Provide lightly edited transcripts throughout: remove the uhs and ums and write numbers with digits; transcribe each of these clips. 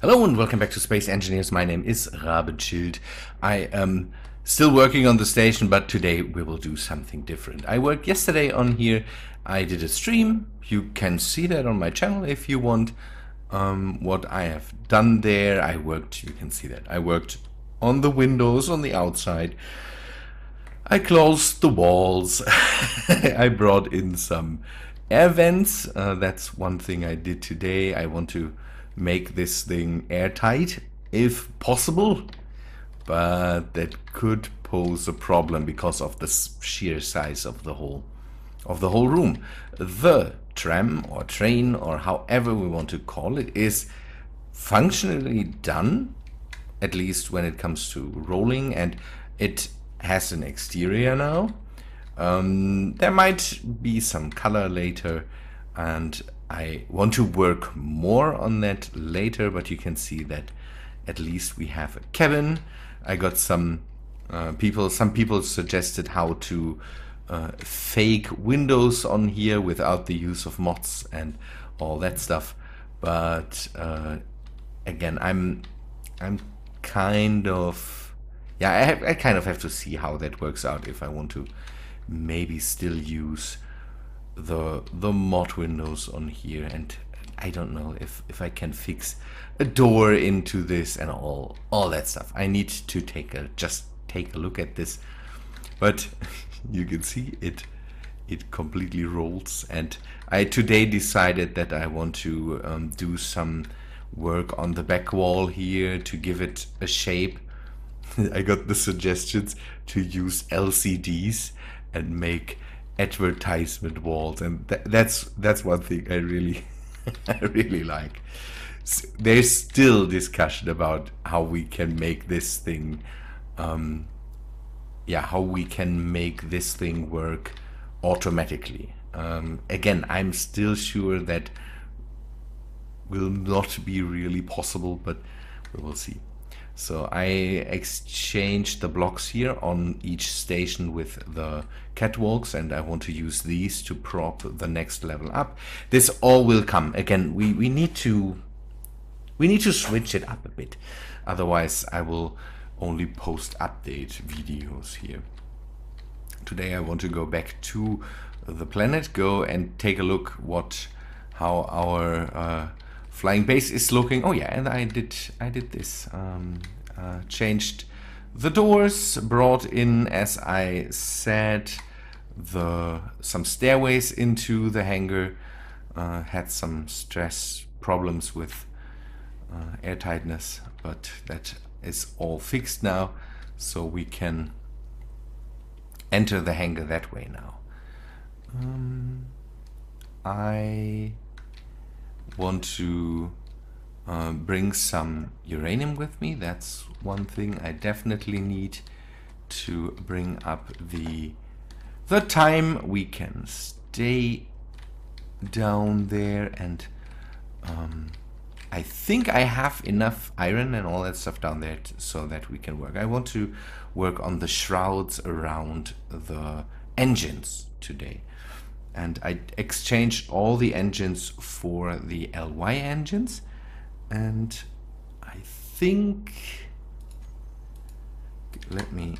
Hello and welcome back to Space Engineers. My name is Rabenschild. I am still working on the station, but today we will do something different. I worked yesterday on here. I did a stream. You can see that on my channel if you want. What I have done there, you can see that. I worked on the windows on the outside. I closed the walls. I brought in some air vents. That's one thing I did today. I want to make this thing airtight if possible, but that could pose a problem because of the sheer size of the whole room. The tram or train or however we want to call it is functionally done, at least when it comes to rolling, and it has an exterior now. There might be some color later, and I want to work more on that later, but you can see that at least we have a cabin. I got some people suggested how to fake windows on here without the use of mods and all that stuff, but again, I'm kind of, yeah, I kind of have to see how that works out if I want to maybe still use the mod windows on here, and I don't know if I can fix a door into this and all that stuff. I need to just take a look at this, but you can see it completely rolls, and I today decided that I want to do some work on the back wall here to give it a shape. I got the suggestions to use LCDs and make advertisement walls, and that's one thing I really I really like. There's still discussion about how we can make this thing how we can make this thing work automatically. Again, I'm still sure that will not be really possible, but we will see. So I exchanged the blocks here on each station with the catwalks, and I want to use these to prop the next level up. This all will come. Again, we need to switch it up a bit. Otherwise, I will only post update videos here. Today I want to go back to the planet, go and take a look how our flying base is looking. Oh yeah, and I did this. Changed the doors, brought in, as I said, some stairways into the hangar. Had some stress problems with air tightness, but that is all fixed now, so we can enter the hangar that way now. I want to bring some uranium with me. That's one thing I definitely need to bring up the time we can stay down there, and I think I have enough iron and all that stuff down there so that we can work. I want to work on the shrouds around the engines today, and I exchanged all the engines for the LY engines, and I think let me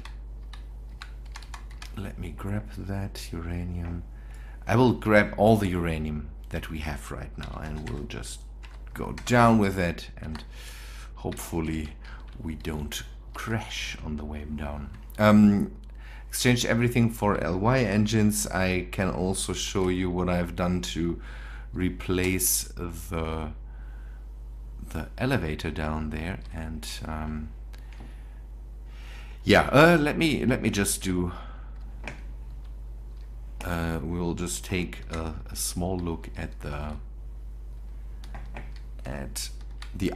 grab that uranium. I will grab all the uranium that we have right now, and we'll just go down with it, and hopefully we don't crash on the way down. Exchange everything for LY engines. I can also show you what I've done to replace the elevator down there, and let me just do we'll just take a small look at the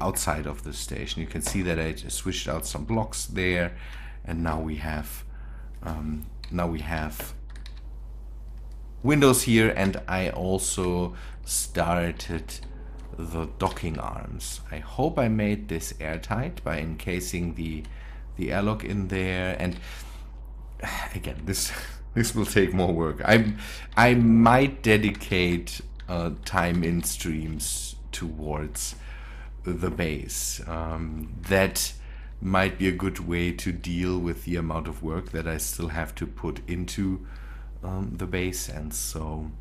outside of the station. You can see that I just switched out some blocks there, and now we have windows here, and I also started the docking arms. I hope I made this airtight by encasing the airlock in there, and again, this will take more work. I might dedicate time in streams towards the base. That might be a good way to deal with the amount of work that I still have to put into the base, and so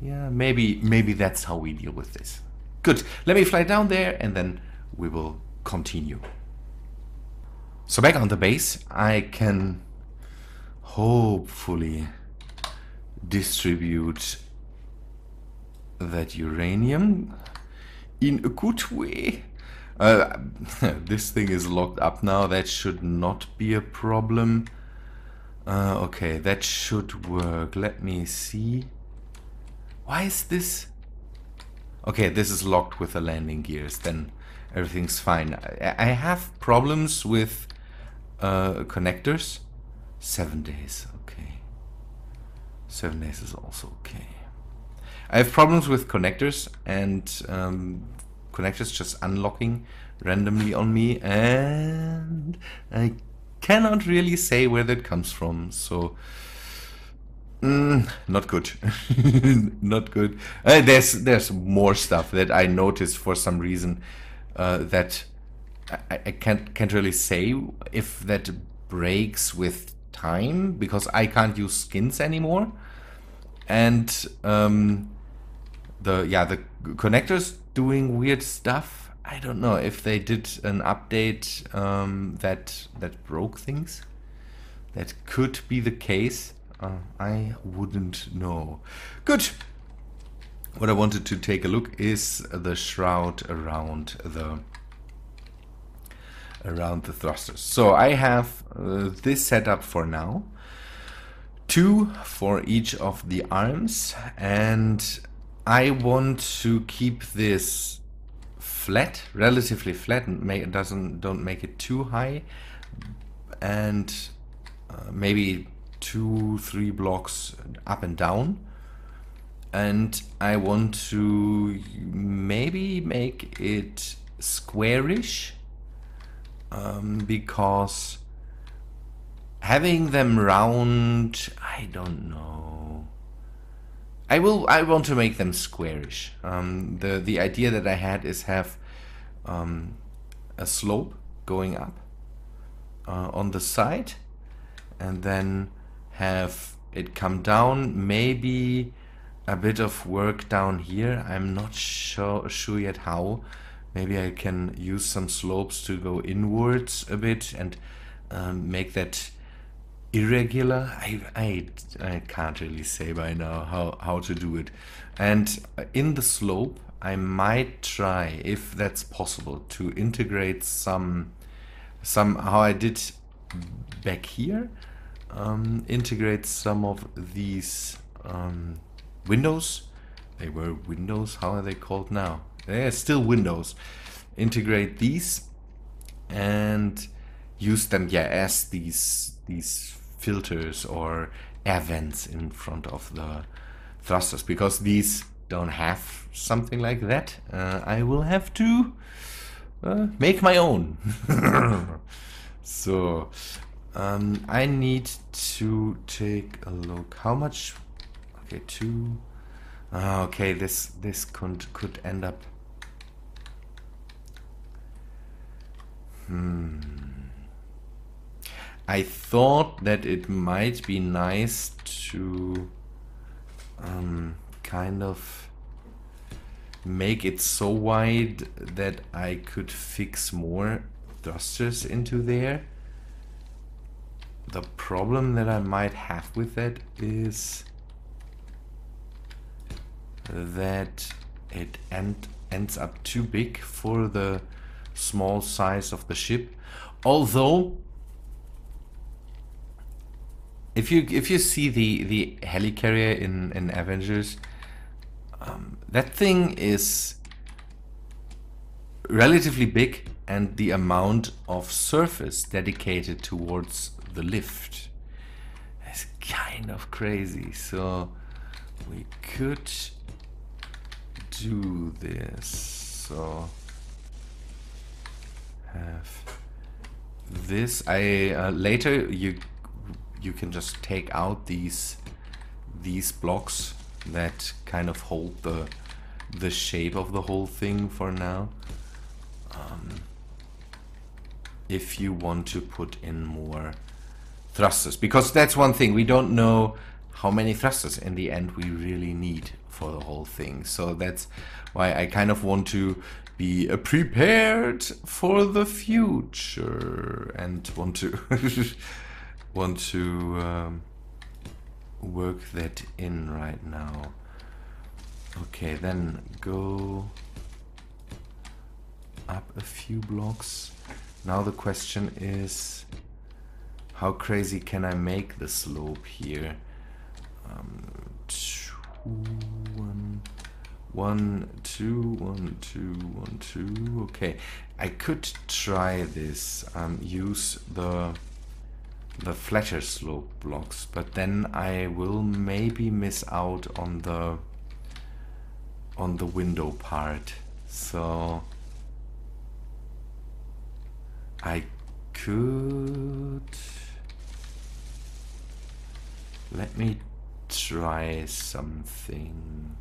yeah, maybe that's how we deal with this. Good, let me fly down there and then we will continue. So back on the base, I can hopefully distribute that uranium in a good way. This thing is locked up now. That should not be a problem. Okay, that should work. Let me see. Why is this? Okay, this is locked with the landing gears. Then everything's fine. I have problems with connectors. 7 days. Okay. 7 days is also okay. I have problems with connectors and connectors just unlocking randomly on me, and I cannot really say where that comes from, so not good. Not good. There's more stuff that I noticed for some reason that I can't really say if that breaks with time, because I can't use skins anymore, and the connectors doing weird stuff. I don't know if they did an update that broke things. That could be the case. I wouldn't know. Good. What I wanted to take a look is the shroud around the thrusters. So I have this set up for now. 2 for each of the arms, and I want to keep this flat, relatively flat, and don't make it too high, and maybe 2-3 blocks up and down. And I want to maybe make it squarish, because having them round, I don't know. I want to make them squarish. The idea that I had is have a slope going up on the side, and then have it come down. Maybe a bit of work down here. I'm not sure yet how. Maybe I can use some slopes to go inwards a bit and make that irregular. I can't really say by now how to do it. And in the slope I might try, if that's possible, to integrate some how I did back here, integrate some of these windows. They were windows, how are they called now? They're still windows. Integrate these and use them, yeah, as these filters or air vents in front of the thrusters, because these don't have something like that. I will have to make my own. So I need to take a look. How much? Okay, 2. Okay, this could end up. I thought that it might be nice to kind of make it so wide that I could fix more thrusters into there. The problem that I might have with that is that it ends up too big for the small size of the ship. Although if you see the helicarrier in Avengers, that thing is relatively big, and the amount of surface dedicated towards the lift is kind of crazy. So we could do this. So have this. Later you can just take out these blocks that kind of hold the the shape of the whole thing for now. If you want to put in more thrusters, because that's one thing, we don't know how many thrusters in the end we really need for the whole thing. So that's why I kind of want to be prepared for the future and want to work that in right now. Okay, then go up a few blocks. Now the question is, how crazy can I make the slope here? 1, 2, 1, 2, 1, 2. Okay, I could try this. Use the flatter slope blocks, but then I will maybe miss out on the window part. So I could, let me try something.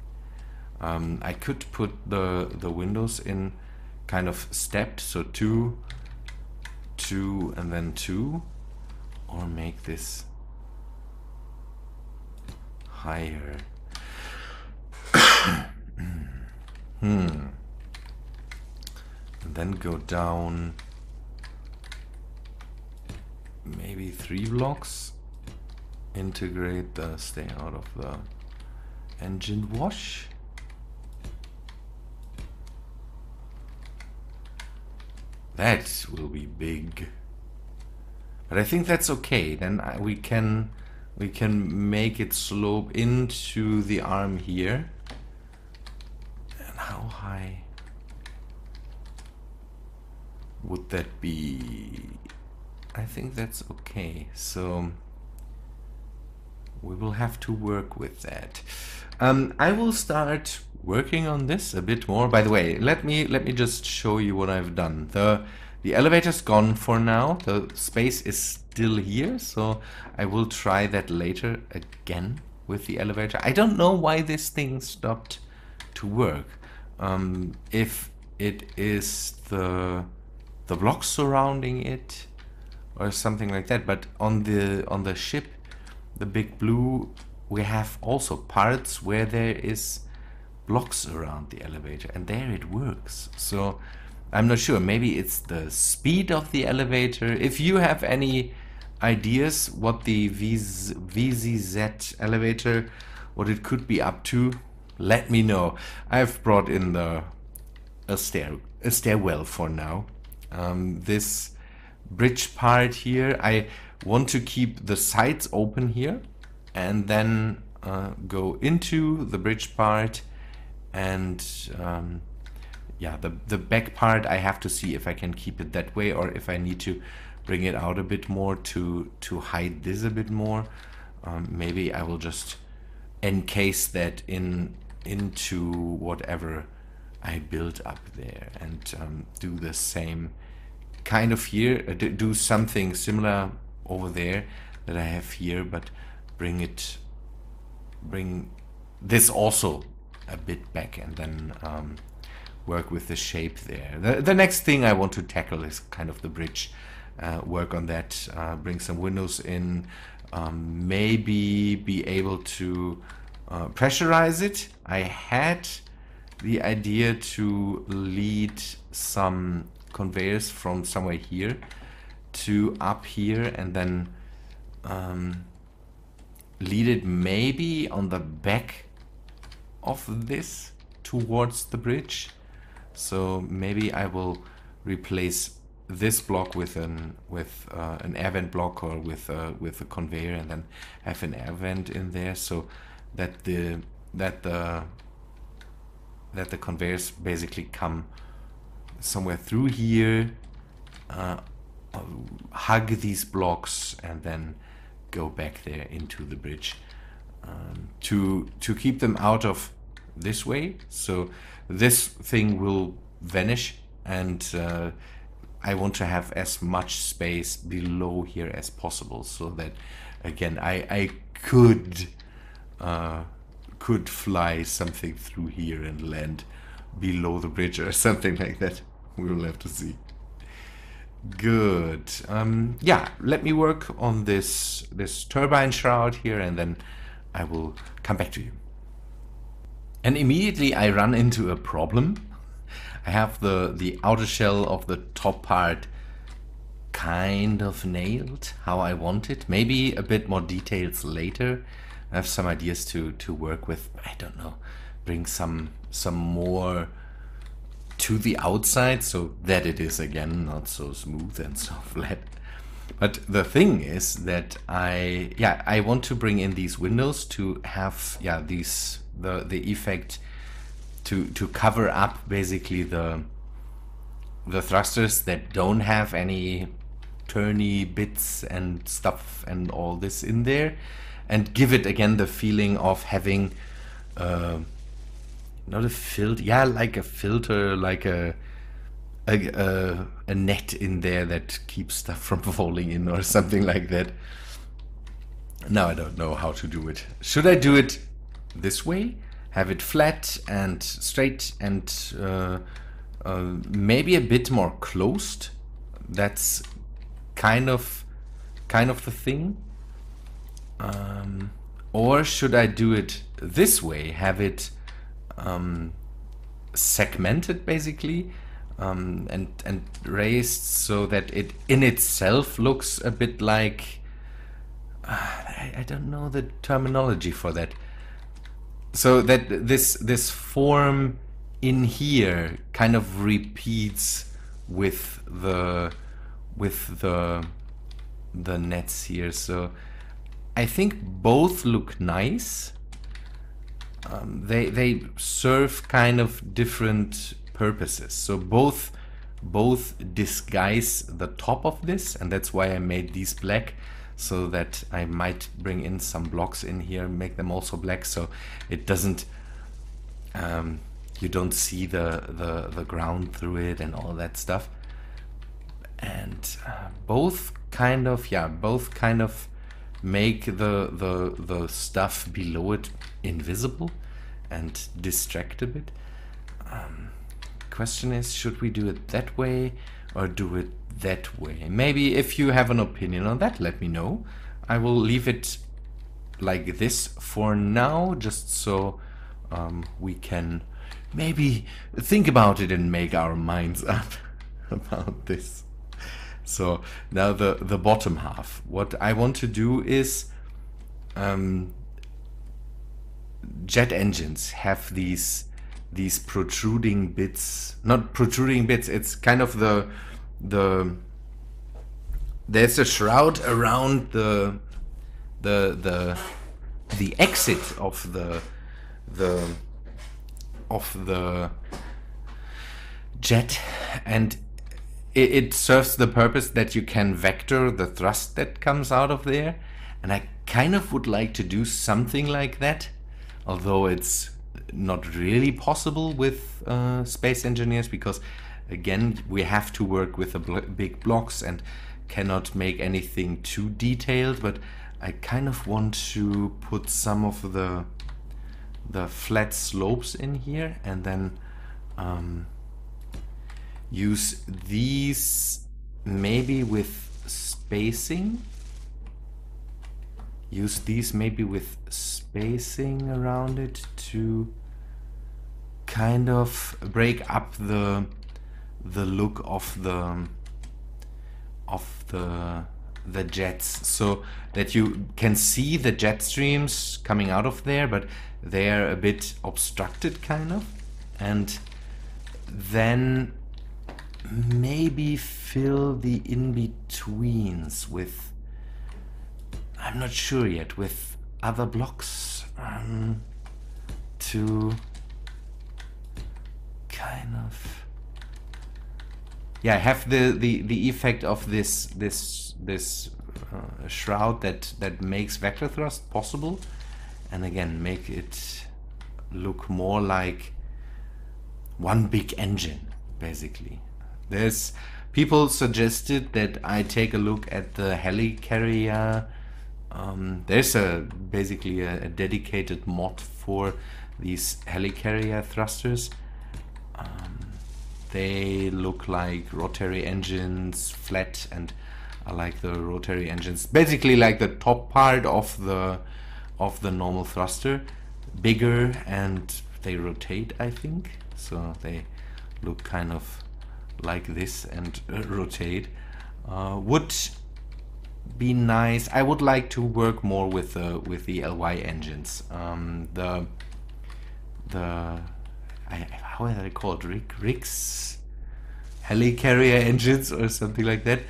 I could put the windows in kind of stepped, so 2, 2, and then 2, or make this higher. And then go down maybe 3 blocks. Integrate the stay out of the engine wash. That will be big, but I think that's okay. Then we can make it slope into the arm here. And how high would that be? I think that's okay. So we will have to work with that. I will start working on this a bit more. By the way, let me just show you what I've done. The elevator's gone for now. The space is still here, so I will try that later again with the elevator. I don't know why this thing stopped to work. If it is the blocks surrounding it or something like that, but on the ship, the Big Blue, we have also parts where there is blocks around the elevator, and there it works. So I'm not sure, maybe it's the speed of the elevator. If you have any ideas what the VZZ elevator, what it could be up to, let me know. I've brought in a stairwell for now. This bridge part here, I want to keep the sides open here and then go into the bridge part, and yeah, the back part I have to see if I can keep it that way or if I need to bring it out a bit more to hide this a bit more. Maybe I will just encase that into whatever I build up there, and do the same kind of here, do something similar over there that I have here, but bring this also a bit back, and then work with the shape there. The next thing I want to tackle is kind of the bridge, work on that, bring some windows in, maybe be able to pressurize it. I had the idea to lead some conveyors from somewhere here to up here, and then lead it maybe on the back of this towards the bridge. So maybe I will replace this block with an air vent block, or with a conveyor, and then have an air vent in there, so that the conveyors basically come somewhere through here, hug these blocks, and then go back there into the bridge, to keep them out of this way. So this thing will vanish, and I want to have as much space below here as possible, so that again I could could fly something through here and land below the bridge or something like that. We will have to see. Good. Yeah, let me work on this turbine shroud here, and then I will come back to you. And immediately I run into a problem. I have the outer shell of the top part kind of nailed how I want it. Maybe a bit more details later. I have some ideas to work with. I don't know. Bring some more to the outside so that it is again not so smooth and so flat. But the thing is that I want to bring in these windows to have the effect to cover up basically the thrusters that don't have any turny bits and stuff and all this in there, and give it again the feeling of having not a filter, like a filter, like a net in there that keeps stuff from falling in or something like that. Now I don't know how to do it. Should I do it this way? Have it flat and straight and maybe a bit more closed? That's kind of the thing. Or should I do it this way? Have it segmented basically, and raised so that it in itself looks a bit like I don't know the terminology for that. So that this form in here kind of repeats with the nets here. So I think both look nice. They serve kind of different purposes. So both disguise the top of this, and that's why I made these black, so that I might bring in some blocks in here, make them also black, so it doesn't you don't see the ground through it and all that stuff. And both kind of make the stuff below it invisible and distract a bit. Question is, should we do it that way or do it that way? Maybe if you have an opinion on that, let me know. I will leave it like this for now, just so we can maybe think about it and make our minds up about this. So now the bottom half. What I want to do is jet engines have these protruding bits, not protruding bits, it's kind of there's a shroud around the exit of the jet, and it serves the purpose that you can vector the thrust that comes out of there, and I kind of would like to do something like that, although it's not really possible with space engineers, because again we have to work with the big blocks and cannot make anything too detailed. But I kind of want to put some of the flat slopes in here, and then use these maybe with spacing. Use these maybe with spacing around it to kind of break up the look of the jets, so that you can see the jet streams coming out of there, but they're a bit obstructed kind of. And then maybe fill the in-betweens with, I'm not sure yet, with other blocks to kind of have the effect of this shroud that makes vector thrust possible, and again make it look more like one big engine basically. There's people suggested that I take a look at the helicarrier There's basically a dedicated mod for these helicarrier thrusters. They look like rotary engines, flat, and are like the rotary engines, basically like the top part of the normal thruster, bigger, and they rotate, I think. So they look kind of like this and rotate. Would be nice. I would like to work more with the LY engines. How are they called? Rigs, helicarrier engines or something like that.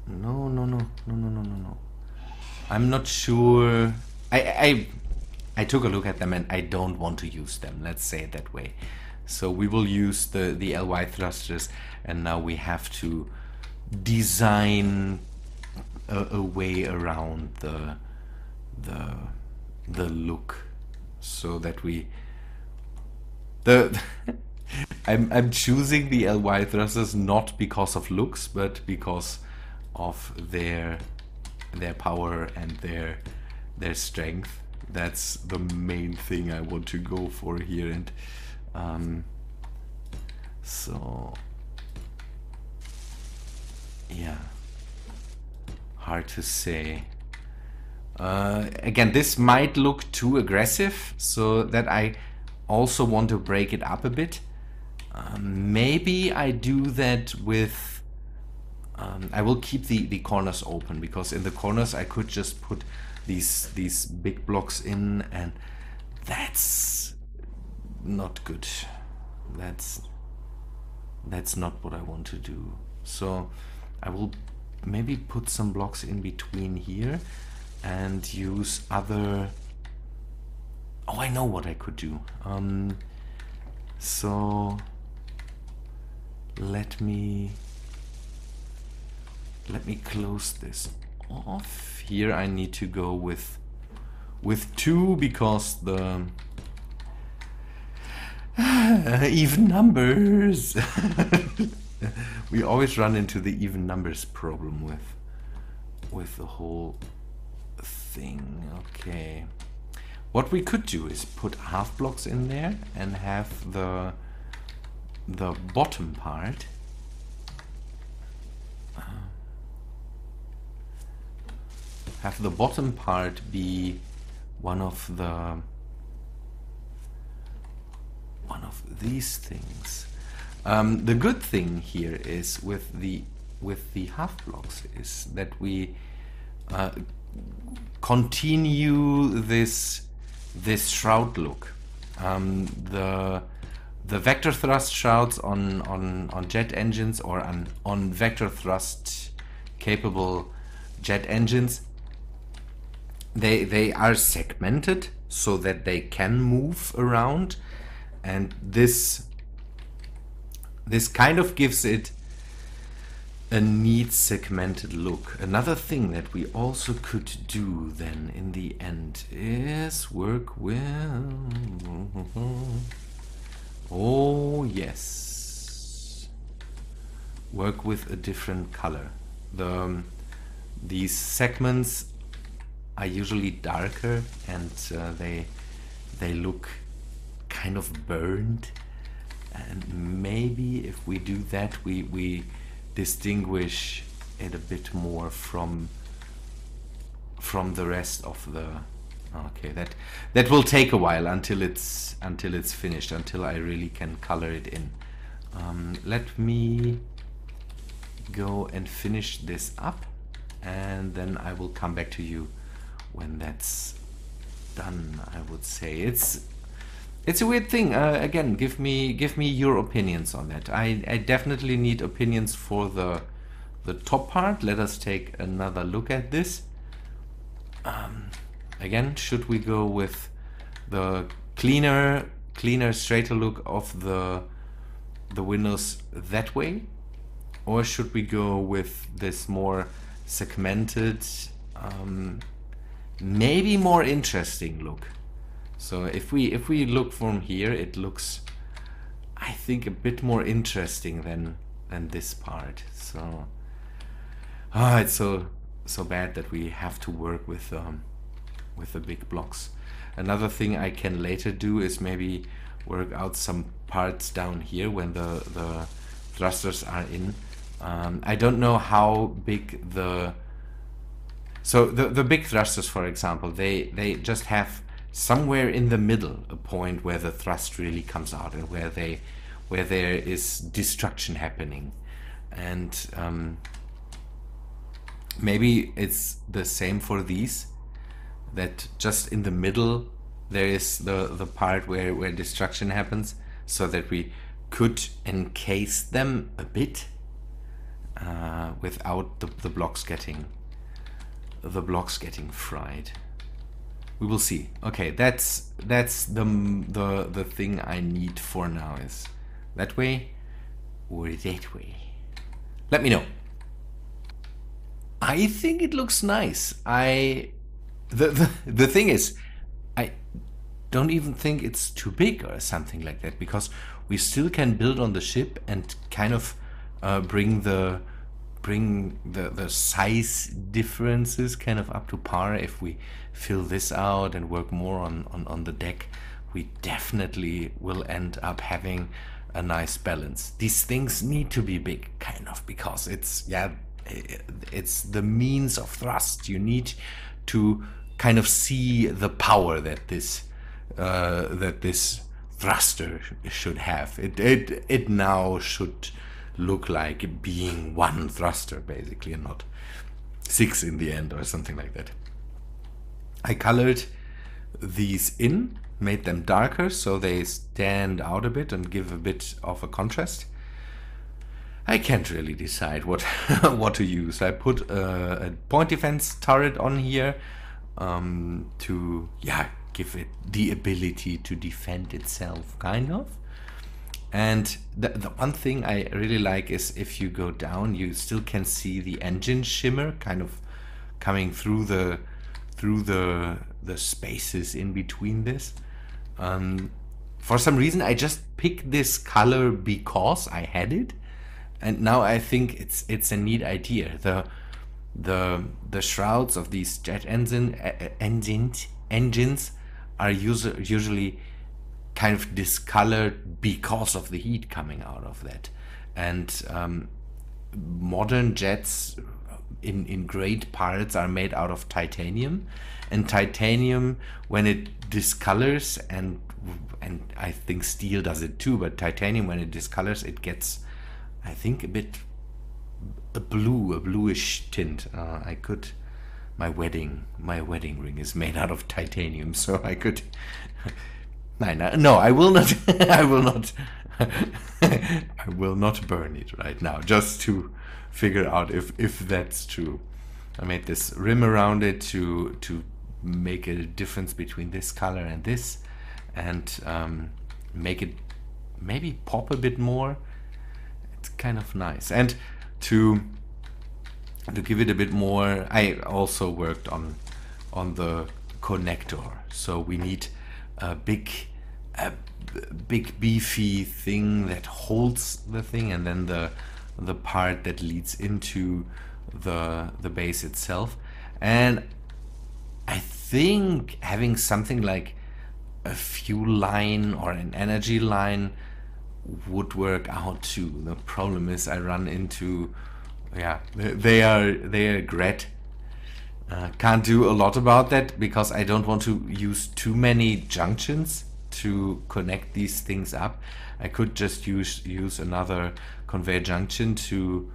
No. I'm not sure. I took a look at them and I don't want to use them. Let's say it that way. So we will use the LY thrusters, and now we have to design a way around the look, so that I'm choosing the LY thrusters not because of looks, but because of their power and their strength. That's the main thing I want to go for here. And so yeah, hard to say. Again, this might look too aggressive, so that I also want to break it up a bit. Maybe I do that with I will keep the corners open, because in the corners I could just put these big blocks in, and that's not good. That's not what I want to do. So I will maybe put some blocks in between here and use other... Oh, I know what I could do. So let me close this off. Here I need to go with 2, because the even numbers. We always run into the even numbers problem with the whole thing. Okay, what we could do is put half blocks in there and have the bottom part be one of these things. The good thing here is with the half blocks is that we continue this shroud look. The vector thrust shrouds on jet engines, or on vector thrust capable jet engines, they are segmented so that they can move around, and this kind of gives it a neat segmented look. Another thing that we also could do then in the end is work with... Oh yes, work with a different color. These segments are usually darker, and they look kind of burned, and maybe if we do that, we distinguish it a bit more from the rest of the... Okay, that will take a while until it's finished, until I really can color it in. Let me go and finish this up, and then I will come back to you when that's done. I would say it's a weird thing. Again, give me your opinions on that. I definitely need opinions for the top part. Let us take another look at this. Again, should we go with the cleaner, straighter look of the windows that way, or should we go with this more segmented, maybe more interesting look? So if we look from here, it looks, I think, a bit more interesting than this part. So Ah, it's so bad that we have to work with the big blocks. Another thing I can later do is maybe work out some parts down here when the thrusters are in. I don't know how big the big thrusters, for example, they just have somewhere in the middle a point where the thrust really comes out and where there is destruction happening. And maybe it's the same for these, that just in the middle there is the part where destruction happens, so that we could encase them a bit without the blocks getting fried. We will see. Okay, that's the thing I need for now. Is that way or that way? Let me know. I think it looks nice. The thing is, I don't even think it's too big or something like that, because we still can build on the ship and kind of bring the size differences kind of up to par. If we fill this out and work more on the deck, we definitely will end up having a nice balance. These things need to be big, kind of, because it's the means of thrust. You need to kind of see the power that this thruster should have. It now should look like being one thruster, basically, and not 6 in the end or something like that. I colored these in, made them darker so they stand out a bit and give a bit of a contrast. I can't really decide what to use. I put a point defense turret on here to give it the ability to defend itself, kind of. And the one thing I really like is, if you go down, you still can see the engine shimmer kind of coming through the spaces in between this. For some reason I just picked this color because I had it, and now I think it's a neat idea. The shrouds of these jet engines are usually kind of discolored because of the heat coming out of that. And modern jets in great parts are made out of titanium, and titanium, when it discolors, and I think steel does it too, but titanium, when it discolors, it gets, I think, a bluish tint. My wedding ring is made out of titanium, so I could. No, I will not. I will not burn it right now, just to figure out if that's true. I made this rim around it to make a difference between this color and this, and make it maybe pop a bit more. It's kind of nice. And to give it a bit more, I also worked on the connector. So we need a big beefy thing that holds the thing, and then the part that leads into the base itself. And I think having something like a fuel line or an energy line would work out too. The problem is I run into, they are great. Can't do a lot about that, because I don't want to use too many junctions to connect these things up. I could just use another conveyor junction to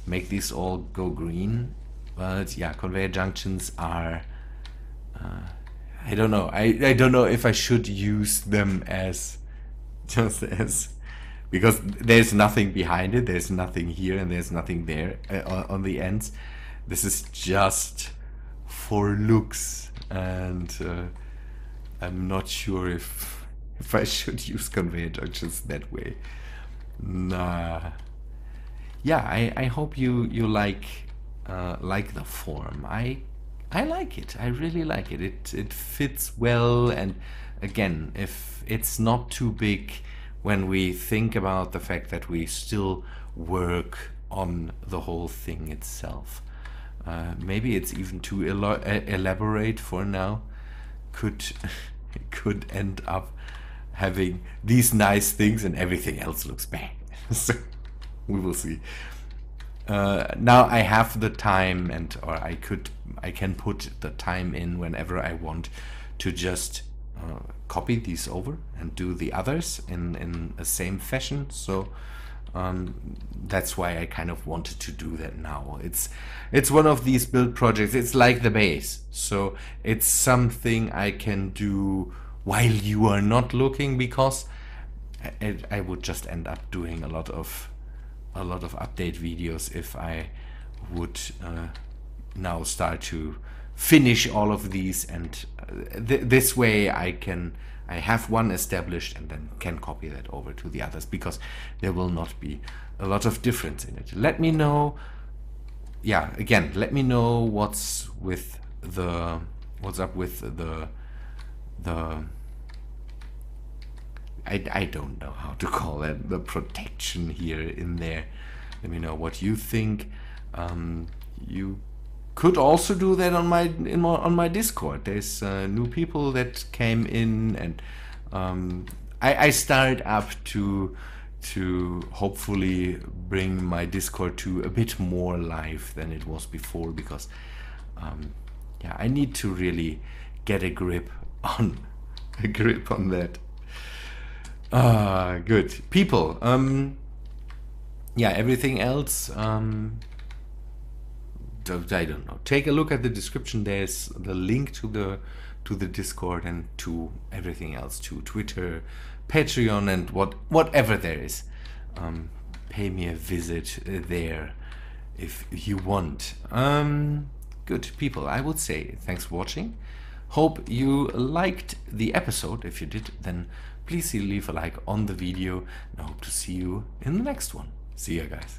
make these all go green. But yeah, conveyor junctions are I don't know. I don't know if I should use them as because there's nothing behind it. There's nothing here and there's nothing there on the ends. This is just for looks, and I'm not sure if I should use conveyor junctions that way. Nah. Yeah, I hope you like the form. I like it. I really like it. It fits well, and again, if it's not too big when we think about the fact that we still work on the whole thing itself. Maybe it's even too elaborate for now. Could end up having these nice things and everything else looks bad. So we will see. Now I have the time, or I can put the time in whenever I want to just copy these over and do the others in the same fashion. So that's why I kind of wanted to do that now. It's one of these build projects. It's like the base, so it's something I can do while you are not looking, because I would just end up doing a lot of update videos if I would now start to finish all of these, and this way I have one established and then can copy that over to the others, because there will not be a lot of difference in it. Let me know, again, let me know what's up with the I don't know how to call that, the protection here in there. Let me know what you think. You could also do that on my Discord. There's new people that came in, and I started up to hopefully bring my Discord to a bit more live than it was before, because I need to really get a grip on that. Good people. Everything else, I don't know. Take a look at the description. There's the link to the Discord and to everything else, to Twitter, Patreon, and whatever there is. Pay me a visit there if you want. Good people, I would say thanks for watching. Hope you liked the episode. If you did, then please leave a like on the video, and I hope to see you in the next one. See ya, guys.